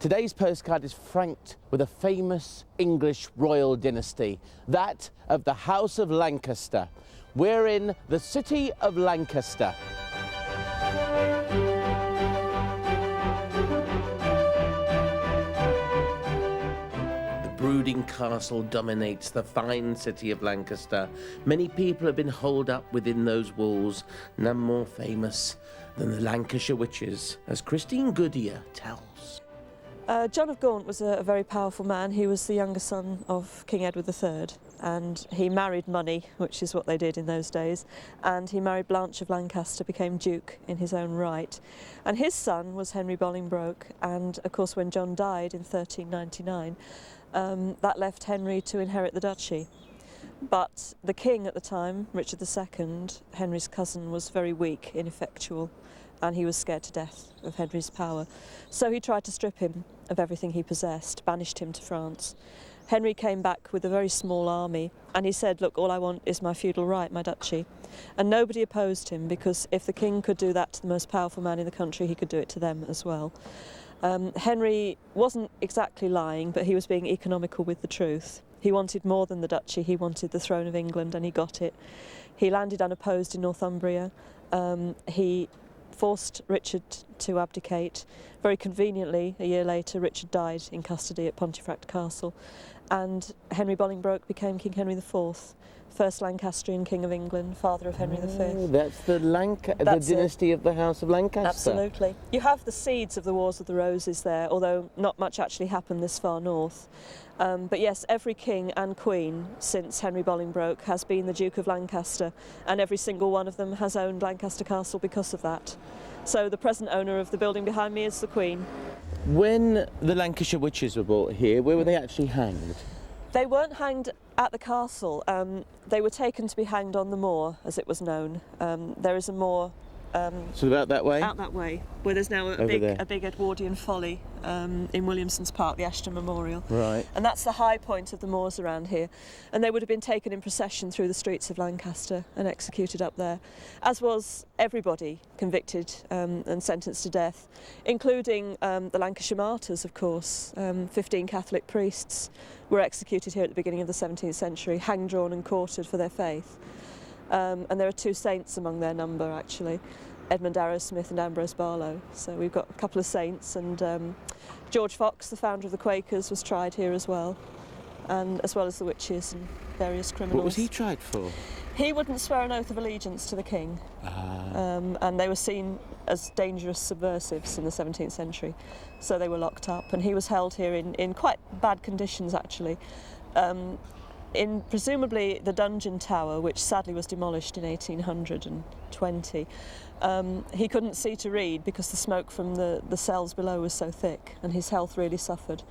Today's postcard is franked with a famous English royal dynasty, that of the House of Lancaster. We're in the city of Lancaster. The brooding castle dominates the fine city of Lancaster. Many people have been holed up within those walls, none more famous than the Lancashire witches, as Christine Goodyear tells. John of Gaunt was a very powerful man. He was the younger son of King Edward III, and he married money, which is what they did in those days, and he married Blanche of Lancaster, became Duke in his own right. And his son was Henry Bolingbroke, and of course when John died in 1399, that left Henry to inherit the duchy. But the king at the time, Richard II, Henry's cousin, was very weak, ineffectual, and he was scared to death of Henry's power. So he tried to strip him of everything he possessed, banished him to France. Henry came back with a very small army, and he said, look, all I want is my feudal right, my duchy. And nobody opposed him, because if the king could do that to the most powerful man in the country, he could do it to them as well. Henry wasn't exactly lying, but he was being economical with the truth. He wanted more than the duchy, he wanted the throne of England, and he got it. He landed unopposed in Northumbria. He forced Richard to abdicate. Very conveniently, a year later, Richard died in custody at Pontefract Castle, and Henry Bolingbroke became King Henry IV, first Lancastrian King of England, father of Henry V. That's the dynasty of the House of Lancaster. Absolutely. You have the seeds of the Wars of the Roses there, although not much actually happened this far north. But yes, every king and queen since Henry Bolingbroke has been the Duke of Lancaster, and every single one of them has owned Lancaster Castle because of that. So the present owner of the building behind me is the Queen. When the Lancashire witches were brought here, where were they actually hanged? They weren't hanged at the castle. They were taken to be hanged on the moor, as it was known. There is a moor so about that way? Out that way, where there's now a big Edwardian folly in Williamson's Park, the Ashton Memorial. Right. And that's the high point of the moors around here. And they would have been taken in procession through the streets of Lancaster and executed up there, as was everybody convicted and sentenced to death, including the Lancashire martyrs, of course. 15 Catholic priests were executed here at the beginning of the 17th century, hanged, drawn and quartered for their faith. And there are two saints among their number, actually, Edmund Arrowsmith and Ambrose Barlow. So we've got a couple of saints, and George Fox, the founder of the Quakers, was tried here as well, and as well as the witches and various criminals. What was he tried for? He wouldn't swear an oath of allegiance to the king, and they were seen as dangerous subversives in the 17th century, so they were locked up, and he was held here in quite bad conditions, actually. In presumably the dungeon tower, which sadly was demolished in 1820, he couldn't see to read because the smoke from the cells below was so thick, and his health really suffered.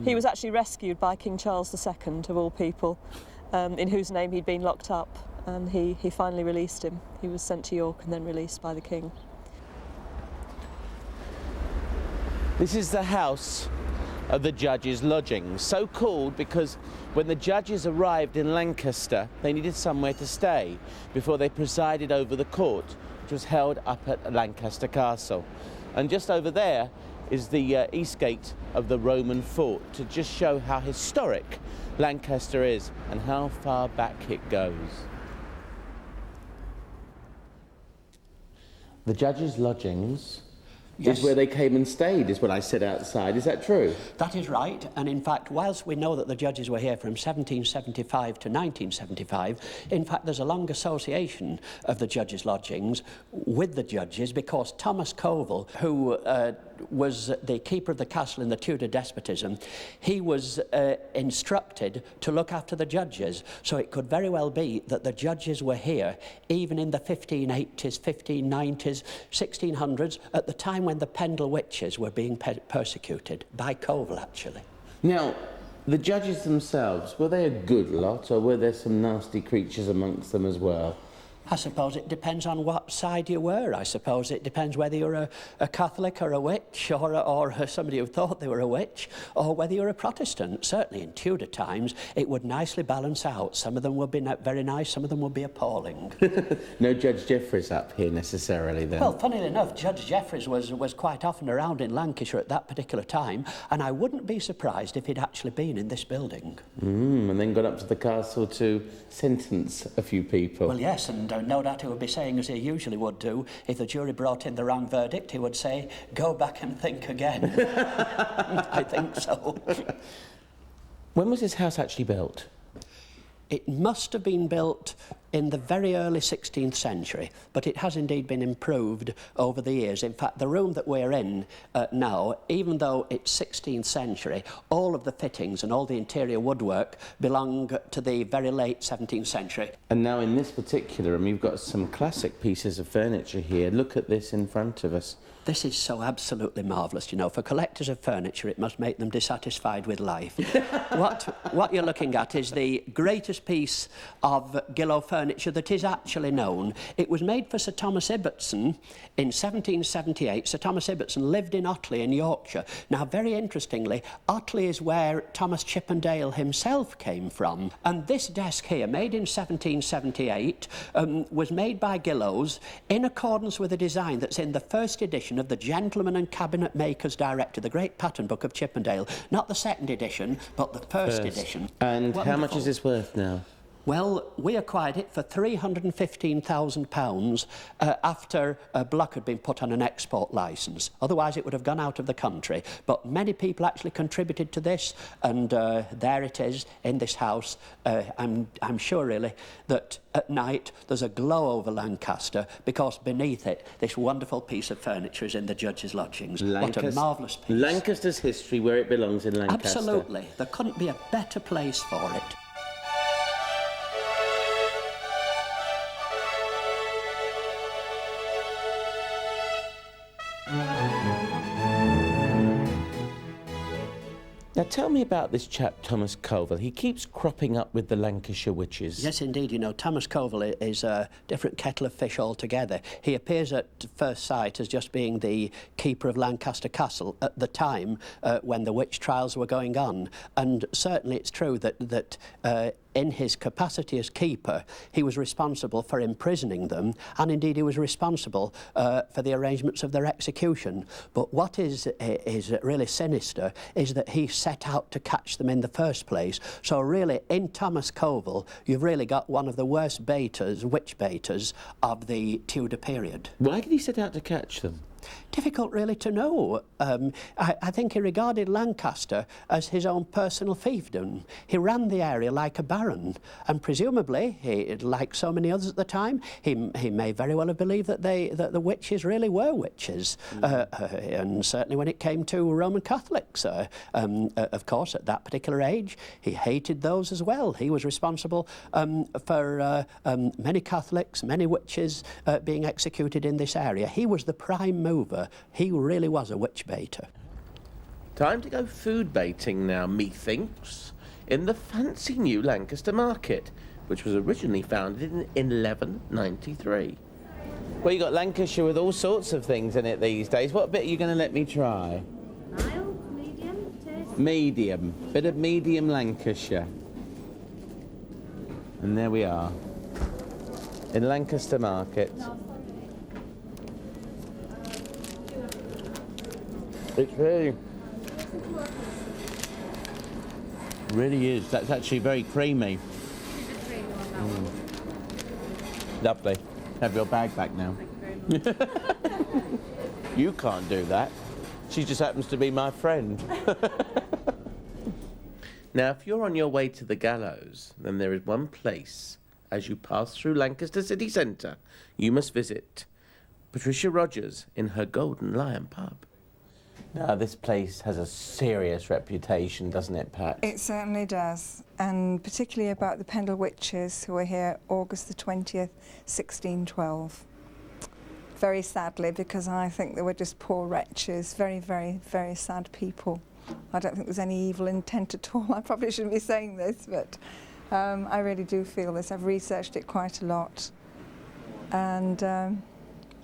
He was actually rescued by King Charles II, of all people, in whose name he'd been locked up, and he finally released him. He was sent to York and then released by the king. This is the house of the judges' lodgings, so called because when the judges arrived in Lancaster, they needed somewhere to stay before they presided over the court, which was held up at Lancaster Castle. And just over there is the east gate of the Roman fort, to just show how historic Lancaster is and how far back it goes. The judges' lodgings is where they came and stayed, is what I said outside. Is that true? That is right, and in fact, whilst we know that the judges were here from 1775 to 1975, in fact, there's a long association of the judges' lodgings with the judges, because Thomas Covell, who was the keeper of the castle in the Tudor despotism, he was instructed to look after the judges, so it could very well be that the judges were here even in the 1580s, 1590s, 1600s, at the time when the Pendle witches were being persecuted by Covell, actually. Now, the judges themselves, were they a good lot, or were there some nasty creatures amongst them as well? I suppose it depends on what side you were. I suppose it depends whether you're a Catholic or a witch, or somebody who thought they were a witch, or whether you're a Protestant. Certainly in Tudor times, it would nicely balance out. Some of them would be very nice, some of them would be appalling. No Judge Jeffreys up here necessarily then? Well, funnily enough, Judge Jeffreys was quite often around in Lancashire at that particular time, and I wouldn't be surprised if he'd actually been in this building. And then gone up to the castle to sentence a few people. Well, yes, and no doubt he would be saying, as he usually would do, if the jury brought in the wrong verdict, he would say, go back and think again. I think so. When was this house actually built? It must have been built in the very early 16th century, but it has indeed been improved over the years. In fact, the room that we're in now, even though it's 16th century, all of the fittings and all the interior woodwork belong to the very late 17th century. And now in this particular room, you've got some classic pieces of furniture here. Look at this in front of us. This is so absolutely marvellous, you know. For collectors of furniture, it must make them dissatisfied with life. What you're looking at is the greatest piece of Gillow furniture that is actually known. It was made for Sir Thomas Ibbotson in 1778. Sir Thomas Ibbotson lived in Otley in Yorkshire. Now, very interestingly, Otley is where Thomas Chippendale himself came from. And this desk here, made in 1778, was made by Gillows in accordance with a design that's in the first edition of the Gentleman and Cabinet Makers Directory, the great pattern book of Chippendale. Not the second edition, but the first edition. And Wonderful. How much is this worth now? Well, we acquired it for £315,000 after a block had been put on an export licence. Otherwise, it would have gone out of the country. But many people actually contributed to this, and there it is in this house. I'm sure, really, that at night there's a glow over Lancaster because beneath it, this wonderful piece of furniture is in the judge's lodgings. What a marvellous piece. Lancaster's history where it belongs in Lancaster. Absolutely. There couldn't be a better place for it. Now tell me about this chap, Thomas Colville. He keeps cropping up with the Lancashire witches. Yes, indeed. You know, Thomas Colville is a different kettle of fish altogether. He appears at first sight as just being the keeper of Lancaster Castle at the time when the witch trials were going on. And certainly it's true that in his capacity as keeper, he was responsible for imprisoning them, and indeed he was responsible for the arrangements of their execution. But what is really sinister is that he set out to catch them in the first place. So really, in Thomas Colville, you've really got one of the worst baiters, witch baiters, of the Tudor period. Why did he set out to catch them? Difficult really to know. I think he regarded Lancaster as his own personal fiefdom. He ran the area like a baron, and presumably, like so many others at the time, he may very well have believed that the witches really were witches. And certainly when it came to Roman Catholics, of course, at that particular age, he hated those as well. He was responsible for many Catholics, many witches being executed in this area. He was the prime mover. He really was a witch baiter. Time to go food baiting now, methinks, in the fancy new Lancaster market, which was originally founded in 1193. Well, you got Lancashire with all sorts of things in it these days. What bit are you going to let me try? Mild, medium, taste. Medium. Bit of medium Lancashire. And there we are, in Lancaster market. It's really is. That's actually very creamy. Lovely. Have your bag back now. Thank you very much. You can't do that. She just happens to be my friend. Now, if you're on your way to the gallows, then there is one place, as you pass through Lancaster city centre, you must visit. Patricia Rogers in her Golden Lion pub. Now, this place has a serious reputation, doesn't it, Pat? It certainly does, and particularly about the Pendle Witches, who were here August the 20th, 1612. Very sadly, because I think they were just poor wretches, very, very, very sad people. I don't think there's any evil intent at all. I probably shouldn't be saying this, but I really do feel this. I've researched it quite a lot. And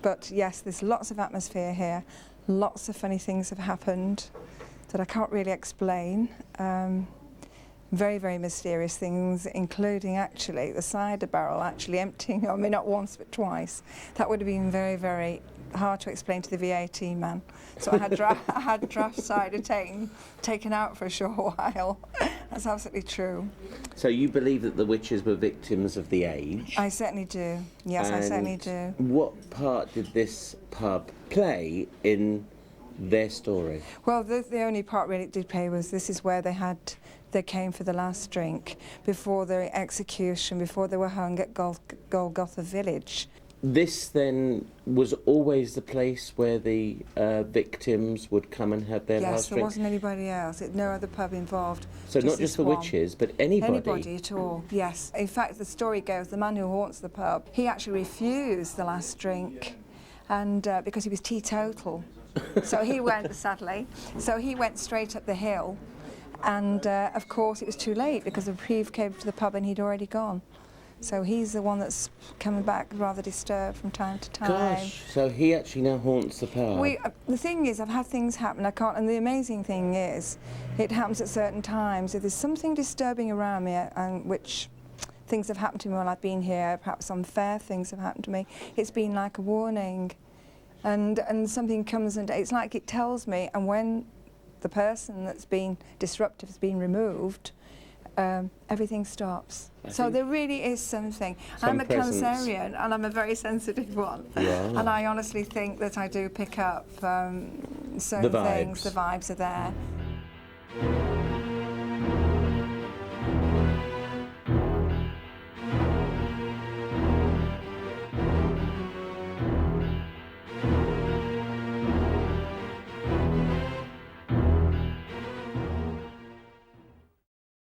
but yes, there's lots of atmosphere here. Lots of funny things have happened that I can't really explain. Very, very mysterious things, including actually the cider barrel actually emptying on me, not once but twice. That would have been very, very hard to explain to the VAT man. So I had draft cider taken out for a short while. That's absolutely true. So you believe that the witches were victims of the age? I certainly do. Yes, I certainly do. What part did this pub play in their story? Well, the only part really it did play was this is where they came for the last drink before their execution, before they were hung at Golgotha village. This then was always the place where the victims would come and have their last Yes, there drink? wasn't anybody else. No other pub involved. So not just this the one. witches, but anybody? Anybody at all, yes. In fact, the story goes, the man who haunts the pub, he actually refused the last drink, and because he was teetotal. So he went, sadly, so he went straight up the hill, and of course it was too late because the reprieve came to the pub and he'd already gone. So he's the one that's coming back rather disturbed from time to time. Gosh, so he actually now haunts the pub. The thing is, I've had things happen, and the amazing thing is, it happens at certain times. If there's something disturbing around me, and which things have happened to me while I've been here, perhaps unfair things have happened to me, it's been like a warning. And something comes and it's like it tells me, and when the person that's been disruptive has been removed, everything stops. So there really is something. I'm a Cancerian and I'm a very sensitive one. Yeah. And I honestly think that I do pick up certain things, the vibes are there.